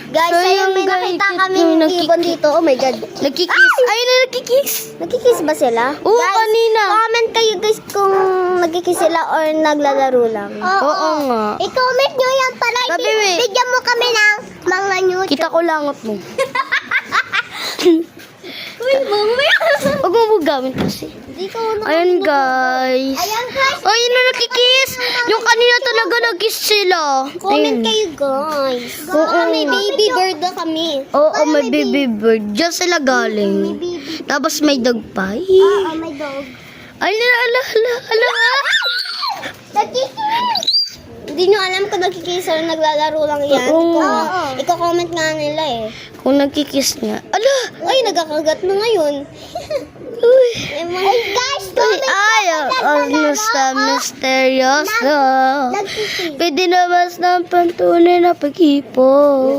Guys, So, ayun, yung may guys, nakita yung kaming nakiki- ibon dito. Oh my God. Nagkikiss. Ayun na, nagkikiss. Nagkikiss ba sila? Oo, kanina. Comment kayo guys kung nagkikiss sila or naglalaro lang. Oo nga. I-comment nyo yan para Sabi, wait. bigyan mo kami ng mga news. Kita ko langot mo. Uy, mamaya. Huwag mo gamit kasi. Hindi ko Ayun guys. Ayan guys. Ayun na, nagkikiss. Yung kanina talaga nag-kiss sila. Comment Ayun. kayo guys. Oo. May baby bird na kami. Oo, may baby bird. Diyan sila galing. Baby. Tapos may dog pa. Oo, may dog. Ala. Nagkikiss! Hindi nyo alam kung nagkikiss or naglalaro lang yan. Oo. Iko-comment nga nila eh. Kung nagkikiss nga. Ala! Ay, nagkakagat na ngayon. Uy! Ay, guys, Misteryoso. Nagkikiss. Pwede na mas ng pantunay na pag-ipo.